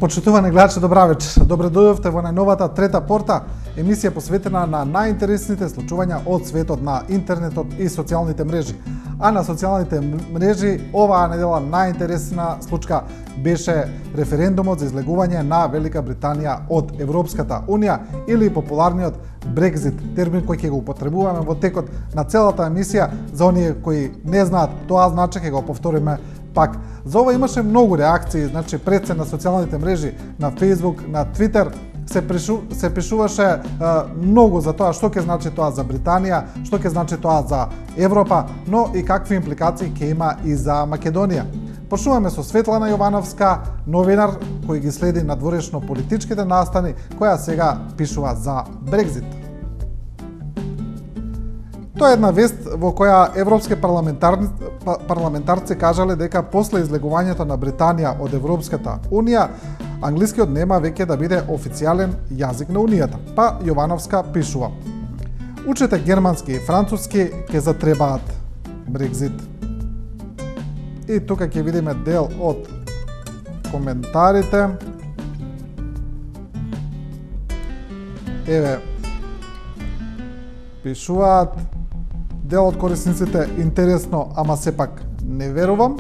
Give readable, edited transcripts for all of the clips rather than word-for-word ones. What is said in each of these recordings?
Почитувани гледачи, добра вечер. Добре дојдовте во најновата трета порта, емисија посветена на најинтересните случувања од светот на интернетот и социјалните мрежи. А на социјалните мрежи оваа недела најинтересна случка беше референдумот за излегување на Велика Британија од Европската Унија или популарниот Брекзит, термин кој ќе го употребуваме во текот на целата емисија. За оние кои не знаат тоа значи, ќе го повториме пак. За ова имаше многу реакции, значи пред се на социјалните мрежи, на Facebook, на Twitter, се пишуваше многу за тоа што ќе значи тоа за Британија, што ќе значи тоа за Европа, но и какви импликации ќе има и за Македонија. Почнуваме со Светлана Јовановска, новинар кој ги следи надворешно политичките настани, која сега пишува за Брекзит. Тоа е една вест во која европски парламентарци кажале дека после излегувањето на Британија од Европската Унија, англискиот нема веќе да биде официјален јазик на Унијата. Па Јовановска пишува: учете германски и француски, ќе затребаат Брекзит. И тука ќе видиме дел од коментарите. Еве, пишуваат дел од корисниците: интересно, ама сепак не верувам.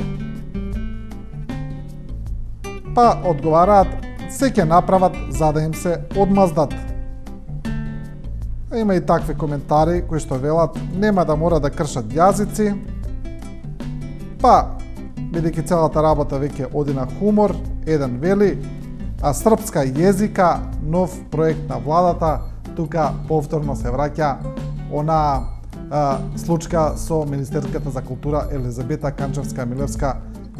Па одговараат: се ќе направат за да им се одмаздат. Има и такви коментари кои што велат нема да мора да кршат јазици. Па, бидејќи целата работа веќе оди на хумор, еден вели: а српска језика, нов проект на владата. Тука повторно се враќа она случка со министерката за култура Елизабета Канчевска-Милевска,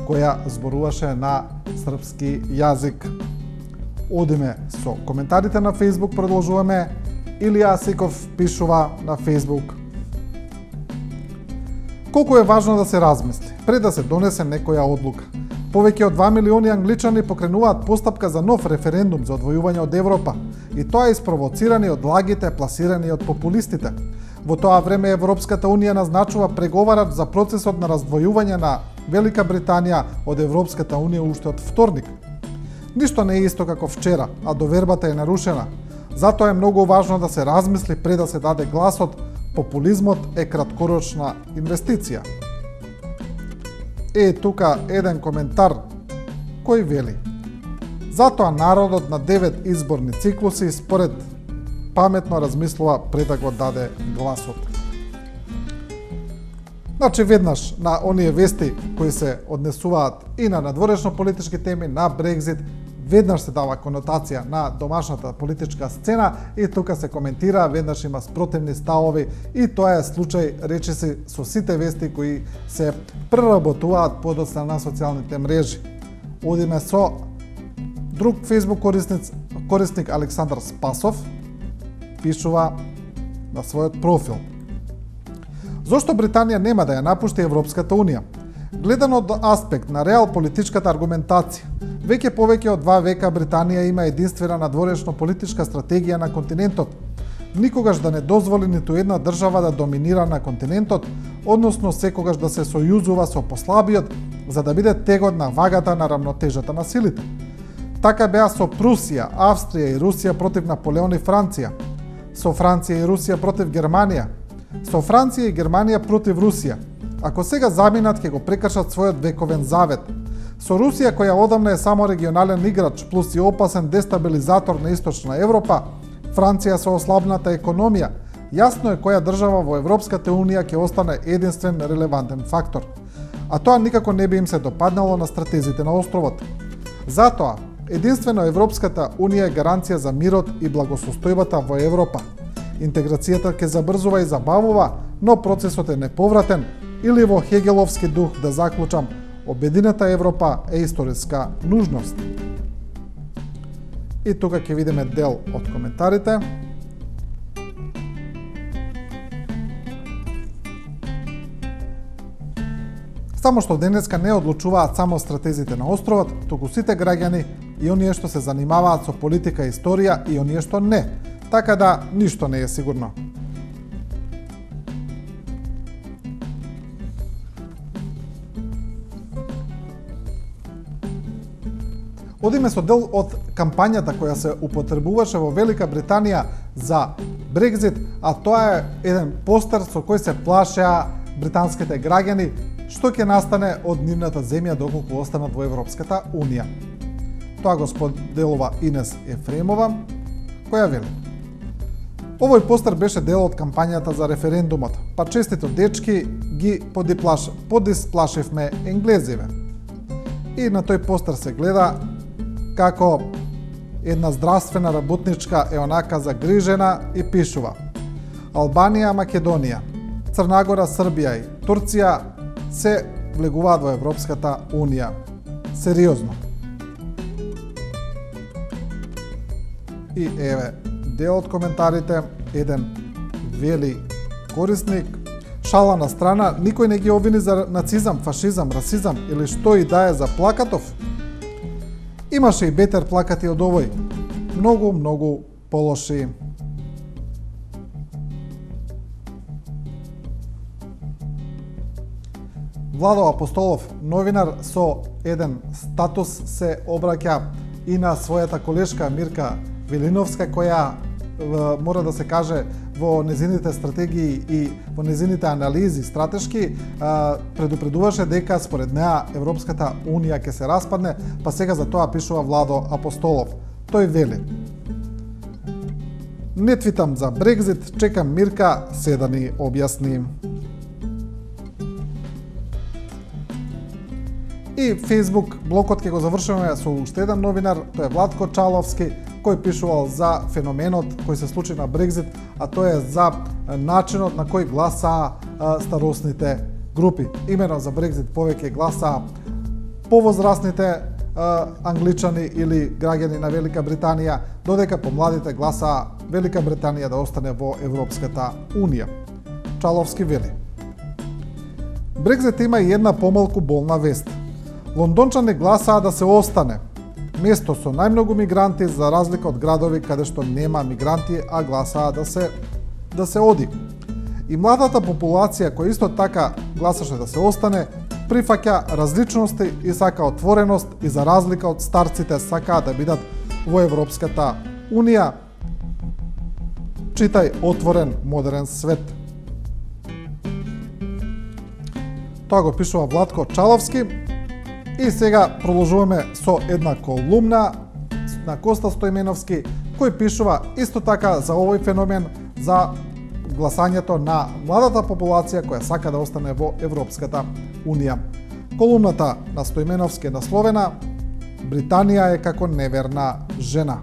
која зборуваше на српски јазик. Одиме со коментарите на Facebook, продолжуваме. Илија Сиков пишува на Facebook: колку е важно да се размисли пред да се донесе некоја одлука. Повеќе од 2 милиони англичани покренуваат постапка за нов референдум за одвојување од Европа, и тоа е испровоцирани од лагите пласирани од популистите. Во тоа време Европската Унија назначува преговарач за процесот на раздвојување на Велика Британија од Европската Унија уште од вторник. Ништо не е исто како вчера, а довербата е нарушена. Затоа е многу важно да се размисли пред да се даде гласот. Популизмот е краткорочна инвестиција. Е, тука еден коментар кој вели: затоа народот на 9 изборни циклуси според паметно размислува пред да го даде гласот. Значи, веднаш на оние вести кои се однесуваат и на надворешно политички теми, на Брекзит, веднаш се дава конотација на домашната политичка сцена и тука се коментира, веднаш има спротивни ставови, и тоа е случај, речиси, со сите вести кои се преработуваат подоцна на социјалните мрежи. Одиме со друг Facebook корисник Александар Спасов, пишува на својот профил: зошто Британија нема да ја напушти Европската Унија? Гледано од аспект на реал политичката аргументација, веќе повеќе од 2 века Британија има единствена надворешно политичка стратегија на континентот. Никогаш да не дозволи ниту една држава да доминира на континентот, односно секогаш да се сојузува со послабиот, за да биде тегот на вагата на рамнотежата на силите. Така беа со Прусија, Австрија и Русија против Наполеон и Франција, со Франција и Русија против Германија, со Франција и Германија против Русија. Ако сега заминат, ќе го прекршат својот вековен завет. Со Русија, која одамна е само регионален играч, плюс и опасен дестабилизатор на Источна Европа, Франција со ослабната економија, јасно е која држава во Европската Унија ќе остане единствен релевантен фактор. А тоа никако не би им се допаднало на стратезите на островот. Затоа, единствено Европската Унија е гаранција за мирот и благосостојбата во Европа. Интеграцијата ќе забрзува и забавува, но процесот е неповратен, или во хегеловски дух да заклучам: обединета Европа е историска нужност. И тука ќе видиме дел од коментарите. Само што денеска не одлучуваат само стратезите на островот, туку сите граѓани, и оние што се занимаваат со политика и историја, и оние што не. Така да ништо не е сигурно. Одиме со дел од кампањата која се употребуваше во Велика Британија за Брекзит, а тоа е еден постер со кој се плашеа британските граѓани што ќе настане од нивната земја доколку останат во Европската Унија. Тоа го споделува Инес Ефремова, која вели: овој постер беше дел од кампањата за референдумот, па честито дечки ги подисплашивме енглезиве. И на тој постер се гледа како една здравствена работничка е онака загрижена и пишува: Албанија, Македонија, Црнагора, Србија и Турција се влегуваат во Европската Унија. Сериозно. И еве дел од коментарите, еден вели корисник: шала на страна, никој не ги обвини за нацизам, фашизам, расизам или што и да е за плакатов. Имаше и бетер плакати од овој. Многу, многу полоши. Владо Апостолов, новинар со еден статус, се обраќа и на својата колешка Мирка Велиновска, која мора да се каже во незините стратегии и во незините анализи стратешки предупредуваше дека според неа Европската Унија ќе се распадне, па сега за тоа пишува Владо Апостолов. Тој вели: не твитам за Брекзит, чекам Мирка се да ни објасни. И Facebook блокот ќе го завршуваме со уште еден новинар, тој е Владко Чаловски, кој пишувал за феноменот кој се случи на Брекзит, а тоа е за начинот на кој гласаа старосните групи. Имено за Брекзит повеќе гласаа повозрастните англичани или граѓани на Велика Британија, додека помладите гласаа Велика Британија да остане во Европската Унија. Чаловски вели: Брекзит има и една помалку болна вест. Лондончани гласаа да се остане, место со најмногу мигранти, за разлика од градови каде што нема мигранти, а гласаа да се оди. И младата популација која исто така гласаше да се остане, прифаќа различности и сака отвореност, и за разлика од старците сакаат да бидат во Европската Унија. Читај отворен модерен свет. Тоа го пишува Владко Чаловски. И сега продолжуваме со една колумна на Коста Стојменовски, кој пишува исто така за овој феномен, за гласањето на младата популација која сака да остане во Европската Унија. Колумната на Стојменовски е насловена: Британија е како неверна жена.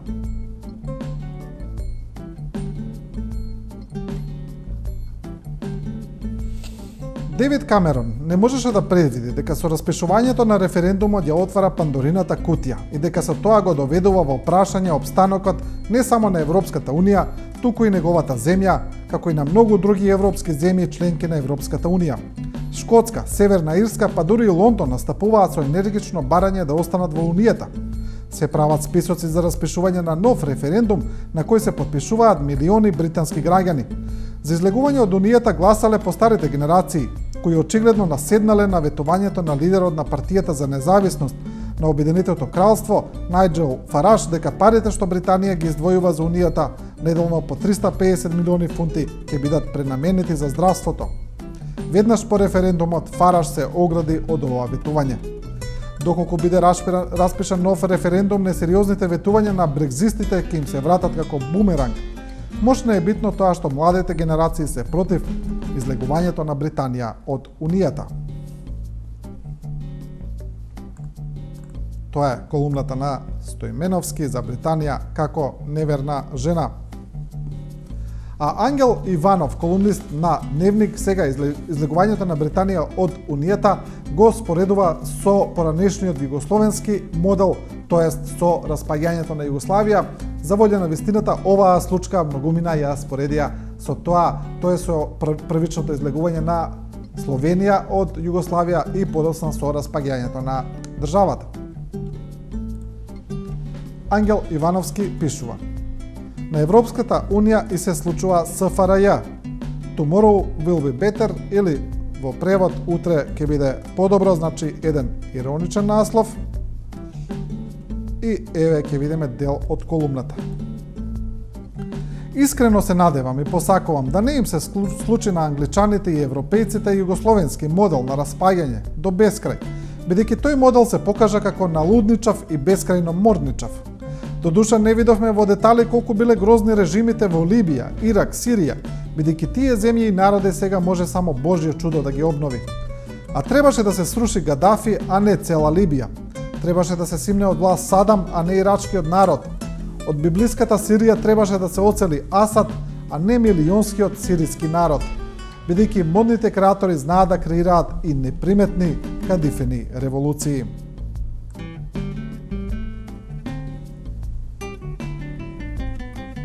Девид Камерон не можеше да предвиди дека со распишувањето на референдумот ја отвара Пандорината кутија и дека со тоа го доведува во прашање опстанокот не само на Европската Унија, туку и неговата земја, како и на многу други европски земји членки на Европската Унија. Шкотска, Северна Ирска, па дури и Лондон настапуваат со енергично барање да останат во Унијата. Се прават списоци за распишување на нов референдум на кој се подпишуваат милиони британски граѓани. За излегување од Унијата гласале по старите генерации, кои очигледно наседнале на ветувањето на лидерот на партијата за независност на Обединетото кралство, Најджел Фараш, дека парите што Британија ги издвојува за Унијата, неделно по 350 милиони фунти, ќе бидат пренаменети за здравството. Веднаш по референдумот Фараш се огради од ова ветување. Доколку биде распишан нов референдум, несериозните ветувања на брекзистите ќе им се вратат како бумеранг. Мощно е битно тоа што младите генерации се против излегувањето на Британија од Унијата. Тоа е колумната на Стојменовски за Британија како неверна жена. А Ангел Иванов, колумнист на Дневник, сега излегувањето на Британија од Унијата го споредува со поранешниот југословенски модел, тоест со распаѓањето на Југославија. За волја на вистината, оваа случка многумина ја споредија со тоа, тоа е со првичното излегување на Словенија од Југославија и подоцна со распаѓањето на државата. Ангел Ивановски пишува: на Европската Унија и се случува СФРЈ. Tomorrow will be better, или во превод утре ќе биде подобро, значи еден ироничен наслов. И еве ќе видиме дел од колумната. Искрено се надевам и посакувам да не им се случи на англичаните и европејците југословенски модел на распаѓање до бескрај, бидејќи тој модел се покажа како налудничав и бескрајно морничав. Додуша не видовме во детали колку биле грозни режимите во Либија, Ирак, Сирија, бидејќи тие земји и народи сега може само Божје чудо да ги обнови. А требаше да се сруши Гадафи, а не цела Либија. Требаше да се симне од власт Садам, а не ирачкиот народ. Од библиската Сирија требаше да се оцели Асад, а не милионскиот сириски народ, бидејќи модните креатори знаат да креираат и неприметни кадифени револуции.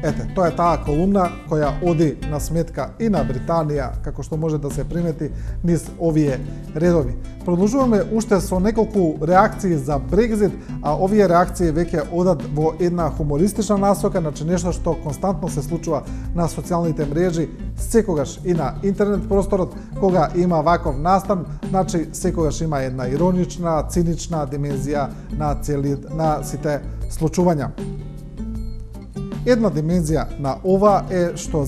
Ете, тоа е таа колумна која оди на сметка и на Британија, како што може да се примети низ овие редови. Продолжуваме уште со неколку реакции за Брекзит, а овие реакции веќе одат во една хумористична насока, значи нешто што константно се случува на социјалните мрежи, секогаш и на интернет просторот, кога има ваков настан, значи секогаш има една иронична, цинична димензија на сите случувања. Една димензија на ова е што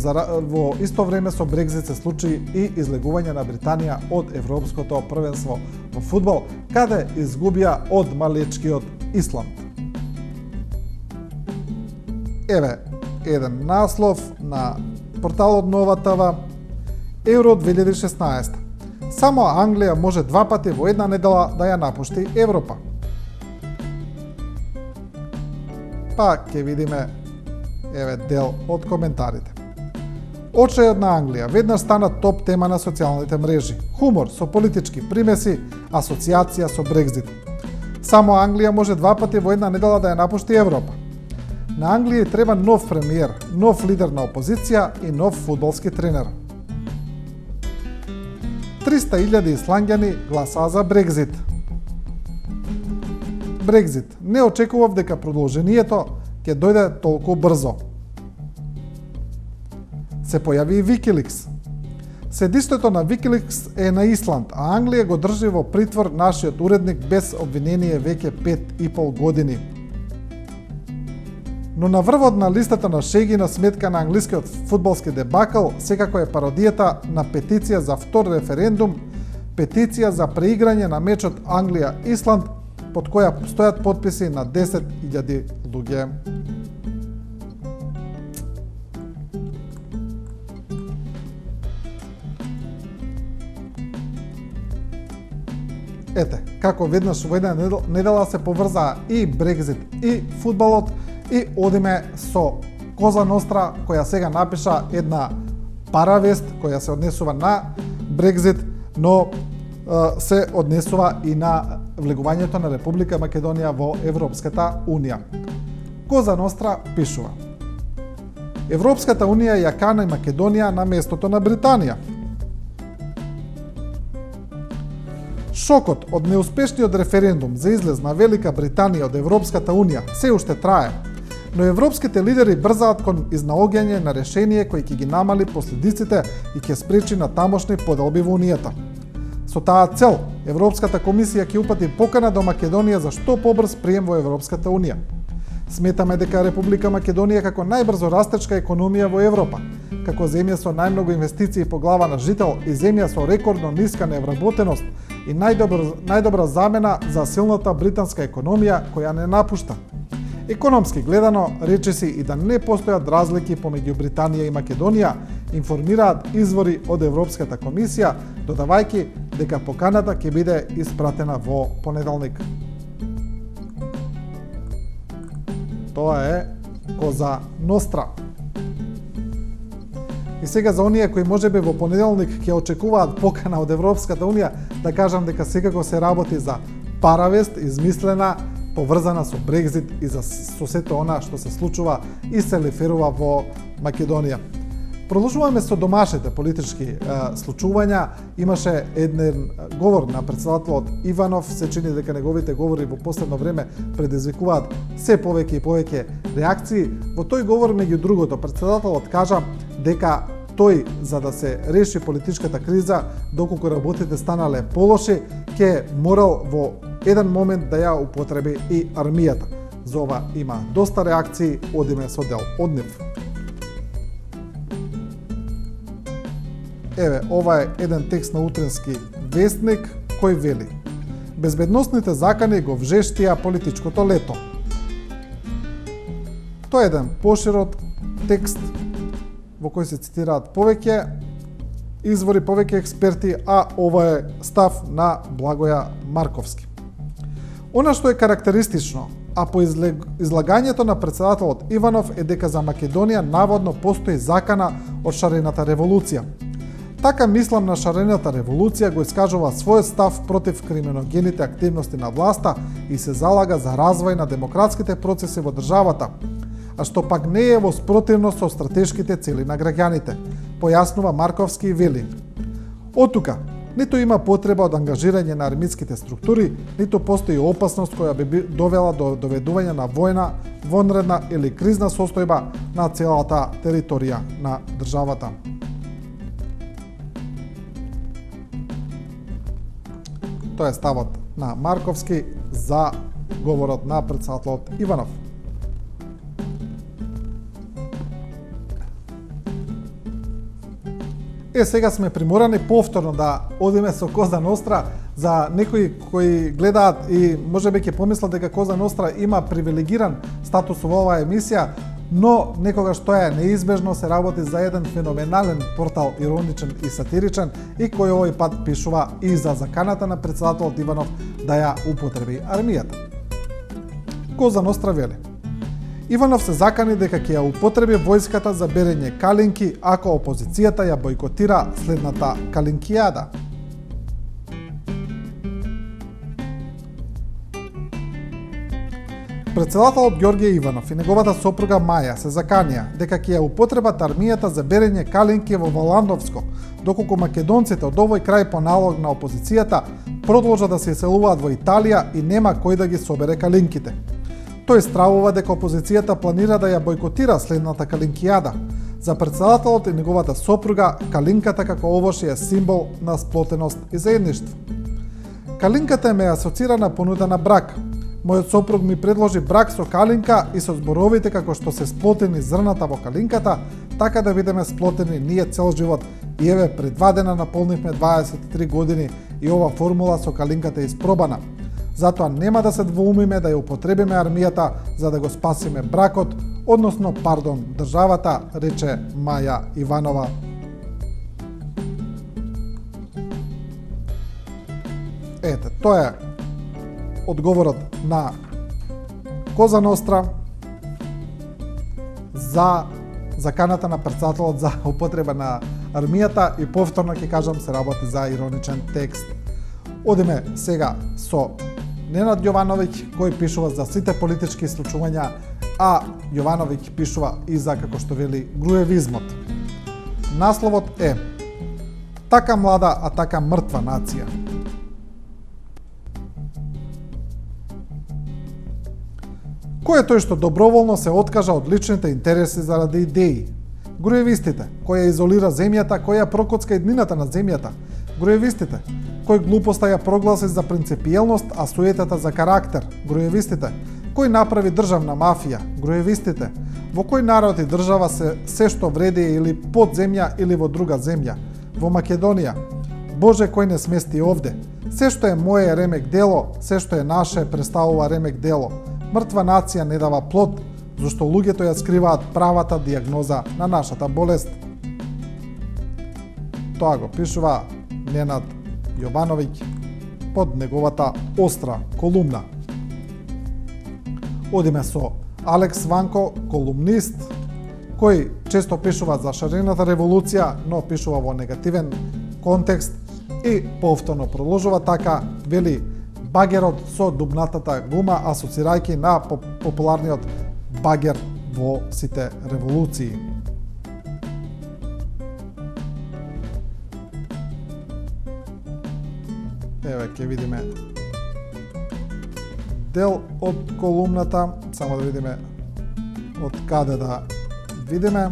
во исто време со Брекзит се случи и излегување на Британија од Европското првенство во фудбал, каде изгубија од малечкиот Исланд. Еве еден наслов на порталот Нова ТВ. Евро 2016. Само Англија може 2 пати во една недела да ја напушти Европа. Па ќе видиме еве дел од коментарите. Очајот на Англија веднаш стана топ тема на социјалните мрежи. Хумор со политички примеси, асоциација со Брекзит. Само Англија може 2 пати во една недела да ја напушти Европа. На Англија треба нов премиер, нов лидер на опозиција и нов фудбалски тренер. 300.000 исланѓани гласаа за Брекзит. Брекзит. Не очекував дека продолжението ќе дојде толку брзо. Се појави и Wikileaks. Седиштето на Wikileaks е на Исланд, а Англија го држи во притвор нашиот уредник без обвинение веќе 5,5 години. Но на врвот на листата на шеги на сметка на англискиот фудбалски дебакл секако е пародијата на петиција за втор референдум, петиција за преиграње на мечот Англија-Исланд, под која стојат потписи на 10.000 луѓе. Ете, како веднаш во една недела се поврзаа и Брекзит и фудбалот и одиме со Коза Ностра, која сега напиша една паравест која се однесува на Брекзит, но се однесува и на влегувањето на Република Македонија во Европската Унија. Коза Ностра пишува: Европската Унија ја кани Македонија на местото на Британија. Шокот од неуспешниот референдум за излез на Велика Британија од Европската Унија се уште трае, но европските лидери брзаат кон изнаоѓање на решение кој ќе ги намали последиците и ќе спречи на тамошни поделби во Унијата. Со таа цел, Европската комисија ќе упати покана до Македонија за што побрз прием во Европската Унија. Сметаме дека Република Македонија како најбрзо растечка економија во Европа, како земја со најмногу инвестиции по глава на жител и земја со рекордно ниска невработеност и најдобра замена за силната британска економија која не напушта. Економски гледано, речиси и да не постојат разлики помеѓу Британија и Македонија, информираат извори од Европската комисија, додавајќи дека поканата ќе биде испратена во понеделник. Тоа е Коза Ностра. И сега за оние кои можеби во понеделник ќе очекуваат покана од Европската Унија, да кажам дека секако се работи за паравест измислена, поврзана со Брекзит и со сето она што се случува и се реферува во Македонија. Продолжуваме со домашните политички случувања. Имаше еден говор на претседателот Иванов, се чини дека неговите говори во последно време предизвикуваат се повеќе и повеќе реакции. Во тој говор, меѓу другото, претседателот кажа дека тој, за да се реши политичката криза, доколку работите станале полоши, ќе морал во еден момент да ја употреби и армијата. За ова има доста реакции, одиме со дел од нив. Еве, ова е еден текст на утренски вестник кој вели: безбедносните закани го вжештија политичкото лето. Тоа е еден поширок текст во кој се цитираат повеќе извори, повеќе експерти, а ова е став на Благоја Марковски. Она што е карактеристично, а по излагањето на претседателот Иванов е дека за Македонија наводно постои закана од шарената револуција. Така мислам на шарената револуција го искажува својот став против криминогените активности на власта и се залага за развој на демократските процеси во државата, а што пак не е во спротивност со стратешките цели на граѓаните, појаснува Марковски и вели: оттука ниту има потреба од ангажирање на армиските структури, ниту постои опасност која би довела до доведување на војна, вонредна или кризна состојба на целата територија на државата. Тоа е ставот на Марковски за говорот на претседателот Иванов. Сега сме приморани повторно да одиме со Коза Ностра. За некои кои гледаат и можеби ќе помислат дека Коза Ностра има привилегиран статус во оваа емисија, но некогаш тоа е неизбежно, се работи за еден феноменален портал, ироничен и сатиричен, и кој овој пат пишува и за заканата на претседателот Иванов да ја употреби армијата. Коза Ностра вели: Иванов се закани дека ќе ја употреби војската за берење калинки ако опозицијата ја бойкотира следната калинкијада. Претседателот Ѓорѓе Иванов и неговата сопруга Маја се заканија дека ќе ја употребат армијата за берење калинки во Воландовско, доколку македонците од овој крај по налог на опозицијата продолжат да се иселуваат во Италија и нема кој да ги собере калинките. Тој стравува дека опозицијата планира да ја бойкотира следната калинкијада. За претседателот и неговата сопруга, калинката како овош е символ на сплотеност и заедништво. Калинката ме асоцира на понуда на брак. Мојот сопруг ми предложи брак со калинка и со зборовите како што се сплотени зрната во калинката, така да бидеме сплотени ние цел живот. И еве, пред 2 дена наполнивме 23 години и ова формула со калинката е испробана. Затоа нема да се двоумиме да ја употребиме армијата за да го спасиме бракот, односно, државата, рече Маја Иванова. Ете, тоа е одговорот на Коза Ностра за заканата на претседателот за употреба на армијата и повторно ќе кажам се работи за ироничен текст. Одиме сега со Ненад Јовановиќ, кој пишува за сите политички случувања, а Јовановиќ пишува и за, како што вели, груевизмот. Насловот е: така млада, а така мртва нација. Кој е тој што доброволно се откажа од личните интереси заради идеи? Груевистите, кој ја изолира земјата, кој ја прокоцка еднината на земјата. Груевистите, кој глупоста ја прогласи за принципиелност, а суетата за карактер. Груевистите, кој направи државна мафија. Груевистите, во кој народ и држава се што вреди или под земја или во друга земја. Во Македонија, Боже кој не смести овде. Се што е моје ремек дело, се што е наше представува ремек дело. Мртва нација не дава плод, зашто луѓето ја скриваат правата дијагноза на нашата болест. Тоа го пишува Ненад Јовановиќ под неговата остра колумна. Одиме со Алекс Ванко, колумнист, кој често пишува за шарената револуција, но пишува во негативен контекст и повторно продолжува така, вели: багерот со дубнатата гума, асоцирајќи на популарниот багер во сите револуции. Еве, ќе видиме дел од колумната, само да видиме од каде да видиме.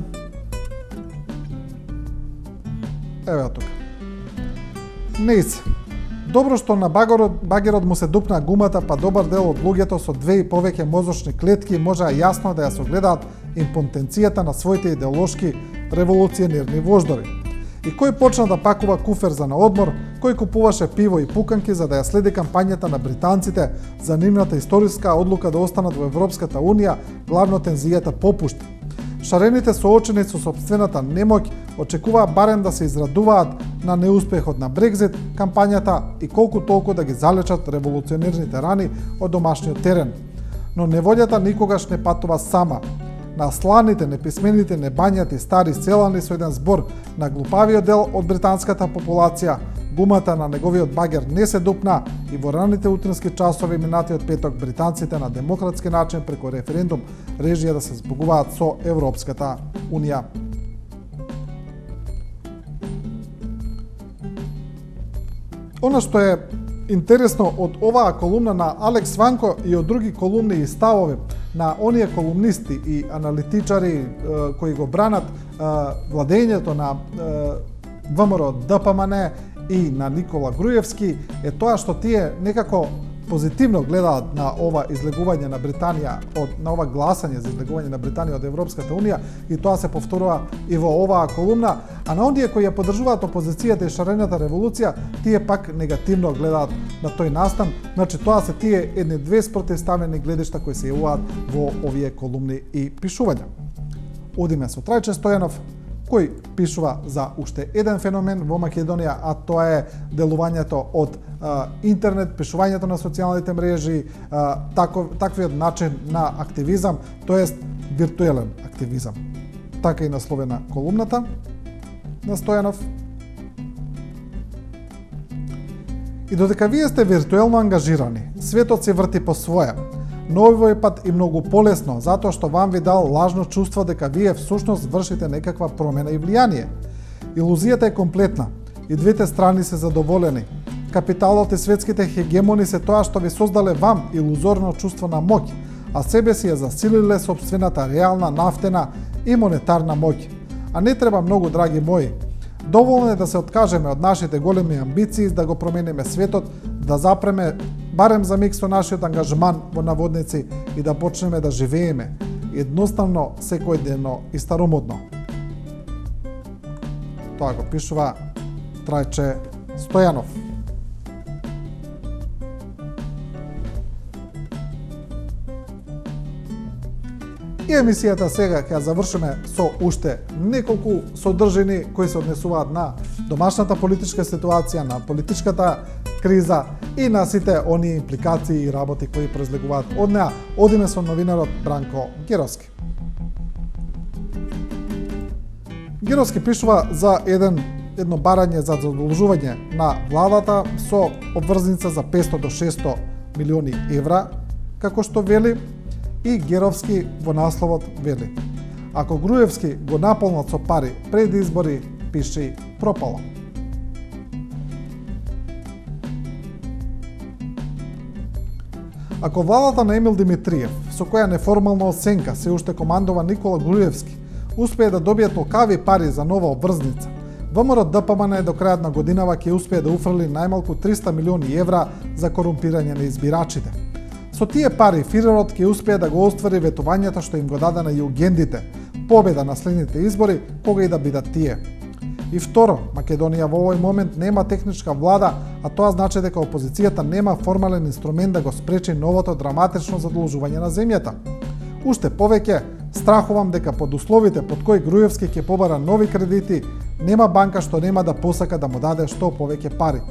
Еве тука. Низ. Добро што на багерот му се дупна гумата, па добар дел од луѓето со 2 и повеќе мозочни клетки можеа јасно да ја согледаат импотенцијата на своите идеолошки револуционерни вождови. И кој почна да пакува куфер за на одмор, кој купуваше пиво и пуканки за да ја следи кампањата на британците за нивната историска одлука да останат во Европската Унија, главно тензијата попушти. Шарените соочени со собствената немоќ очекуваа барем да се израдуваат на неуспехот на Брекзит, кампањата и колку толку да ги залечат револуционерните рани од домашниот терен. Но неволјата никогаш не патува сама. На сланите, неписмените, небањати, стари селани со еден збор на глупавиот дел од британската популација, гумата на неговиот багер не се дупна и во раните утрински часови минатиот петок британците на демократски начин преку референдум решија да се збогуваат со Европската Унија. Она што е интересно од оваа колумна на Алекс Ванко и од други колумни и ставови на оние колумнисти и аналитичари кои го бранат владењето на ВМРО ДПМН и на Никола Груевски е тоа што тие некако позитивно гледаат на ова излегување на Британија на ова гласање за излегување на Британија од Европската Унија и тоа се повторува и во оваа колумна, а на оние кои ја поддржуваат опозицијата и шарената револуција, тие пак негативно гледаат на тој настан. Значи тоа се тие едни две спротивставени гледишта кои се јавуваат во овие колумни и пишувања. Одиме со Трајче Стојанов, кој пишува за уште еден феномен во Македонија, а тоа е делувањето од интернет, пишувањето на социјалните мрежи, таквиот начин на активизам, тоест виртуелен активизам. Така и насловена колумната на Стојанов. И додека вие сте виртуелно ангажирани, светот се врти по своја, но овој пат и многу полесно, затоа што вам ви дал лажно чувство дека вие всушност вршите некаква промена и влијание. Илузијата е комплетна и двете страни се задоволени. Капиталот и светските хегемони се тоа што ви создале вам илузорно чувство на моќ, а себе си ја засилиле собствената реална нафтена и монетарна моќ. А не треба многу, драги мои. Доволно е да се откажеме од нашите големи амбиции да го промениме светот, да запреме барем за миг со нашиот ангажман во наводници и да почнеме да живееме едноставно секојдневно и старомодно. Тоа го пишува Трајче Стојанов. И емисијата сега ќе завршиме со уште неколку содржини кои се однесуваат на домашната политичка ситуација, на политичката криза и на сите оние импликации и работи кои произлегуваат од неа. Одиме со новинарот Бранко Геровски. Геровски пишува за едно барање за задолжување на владата со обврзница за 500 до 600 милиони евра, како што вели. И Геровски во насловот вели: ако Груевски го наполнат со пари пред избори, пиши пропало. Ако владата на Емил Димитриев, со која неформална оценка се уште командува Никола Груевски, успее да добие толкави пари за нова обврзница, ВМРО ДПМН до крајот на годинава ќе успее да уфрли најмалку 300 милиони евра за корумпирање на избирачите. Со тие пари фирерот ќе успее да го оствари ветувањето што им го даде на југендите, победа на следните избори, кога и да бидат тие. И второ, Македонија во овој момент нема техничка влада, а тоа значи дека опозицијата нема формален инструмент да го спречи новото драматично задолжување на земјата. Уште повеќе, страхувам дека под условите под кои Груевски ќе побара нови кредити, нема банка што нема да посака да му даде што повеќе пари.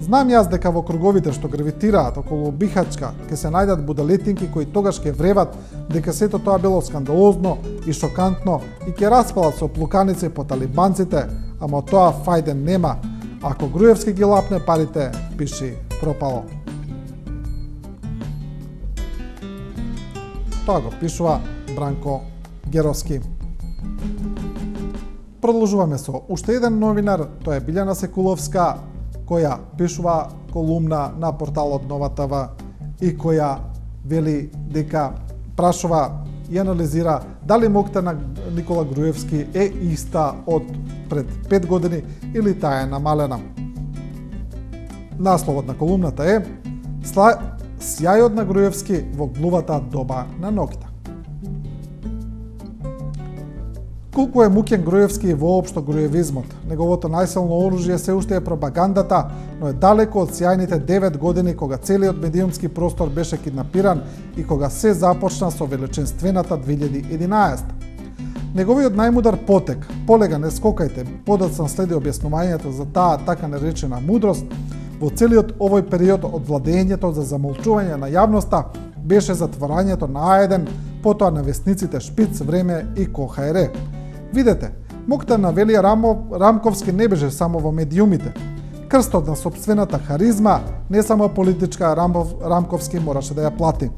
Знам јас дека во круговите што гравитираат околу Бихачка ќе се најдат будалетинки кои тогаш ќе вреват дека сето тоа било скандалозно и шокантно и ќе распалат со плуканици по талибанците, ама тоа фајден нема. Ако Груевски ги лапне парите, пиши пропало. Тоа го пишува Бранко Геровски. Продолжуваме со уште еден новинар, тоа е Билјана Секуловска, која пишува колумна на порталот Нова ТВ и која вели дека прашува и анализира дали моќта на Никола Груевски е иста од пред 5 години или таа е намалена. Насловот на колумната е Сјајот на Груевски во глувата доба на ноќта. Колку е муќен Груевски и воопшто груевизмот, неговото најсилно оружје се уште е пропагандата, но е далеко од сјајните 9 години кога целиот медиумски простор беше киднапиран и кога се започна со величенствената 2011. Неговиот најмудар потек, полега не скокајте, подоцна следи објаснувањето за таа така наречена мудрост, во целиот овој период од владењето за замолчување на јавноста беше затворањето на А1, потоа на весниците Шпиц, Време и КХР. Видете, моќта на Велија Рамковски не беше само во медиумите. Крстот на сопствената харизма, не само политичка, Рамковски мораше да ја плати.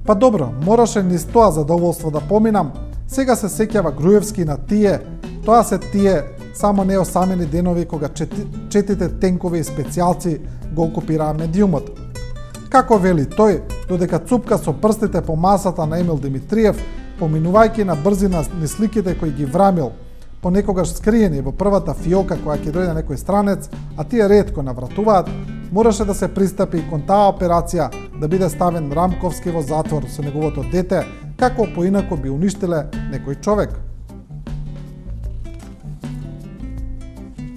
Па добро, мораше низ тоа задоволство да поминам, сега се сеќава Груевски на тие, тоа се тие само неосамени денови кога четите тенкови и специјалци го окупираа медиумот. Како вели тој, додека цупка со прстите по масата на Емил Димитриев, поминувајќи на брзина низ сликите кои ги врамил, понекогаш скриени во првата фиока која ќе дојде некој странец, а тие ретко навратуваат, мораше да се пристапи и кон таа операција да биде ставен Рамковски во затвор со неговото дете, како поинако би уништиле некој човек.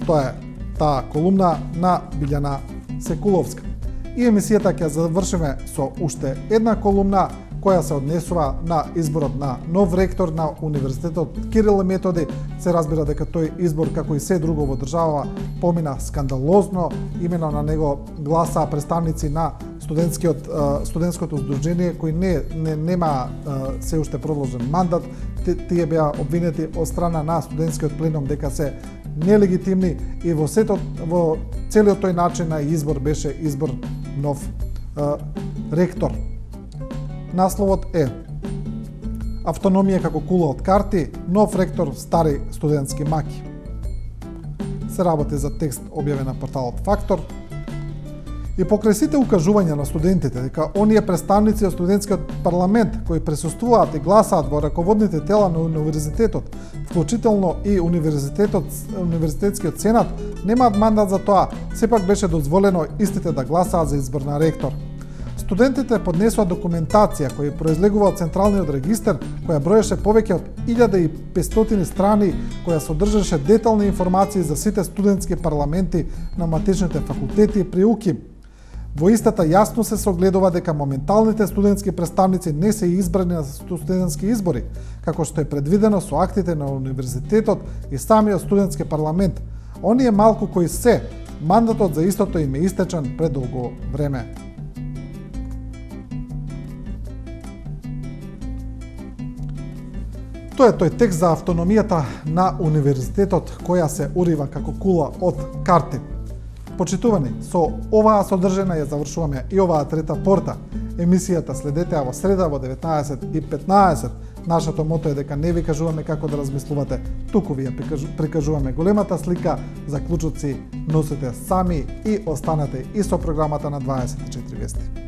Тоа е таа колумна на Билјана Секуловска. И емисијата ќе завршиме со уште една колумна која се однесува на изборот на нов ректор на Универзитетот Кирил и Методи. Се разбира дека тој избор, како и се друго во држава, помина скандалозно. Имено на него гласаа представници на студентското здружение кои нема се уште продолжен мандат. Тие беа обвинети од страна на студентскиот пленум дека се нелегитимни и во целиот тој начин на избор беше избор нов ректор. Насловот е Автономија како кула од карти, нов ректор, стари студентски маки. Се работи за текст објавен на порталот Фактор. И покрај сите укажувања на студентите дека оние представници од студентскиот парламент кои присуствуваат и гласаат во раководните тела на универзитетот, вклучително и универзитетскиот сенат, немаат мандат за тоа, сепак беше дозволено истите да гласаат за избор на ректор. Студентите поднесоа документација која произлегува од Централниот регистар, која броеше повеќе од 1500 страни, која содржаше детални информации за сите студентски парламенти на матичните факултети при УКИМ. Во истата јасно се согледува дека моменталните студентски представници не се избрани на студентски избори, како што е предвидено со актите на универзитетот и самиот студентски парламент. Оние малку кои се, мандатот за истото им е истечен предолго време. Тоа е тој текст за автономијата на универзитетот која се урива како кула од карти. Почитувани, со оваа содржина ја завршуваме и оваа трета порта. Емисијата следете во среда во 19:15. Нашето мото е дека не ви кажуваме како да размислувате, туку ви ја прикажуваме големата слика, заклучоци носете сами и останете и со програмата на 24 вести.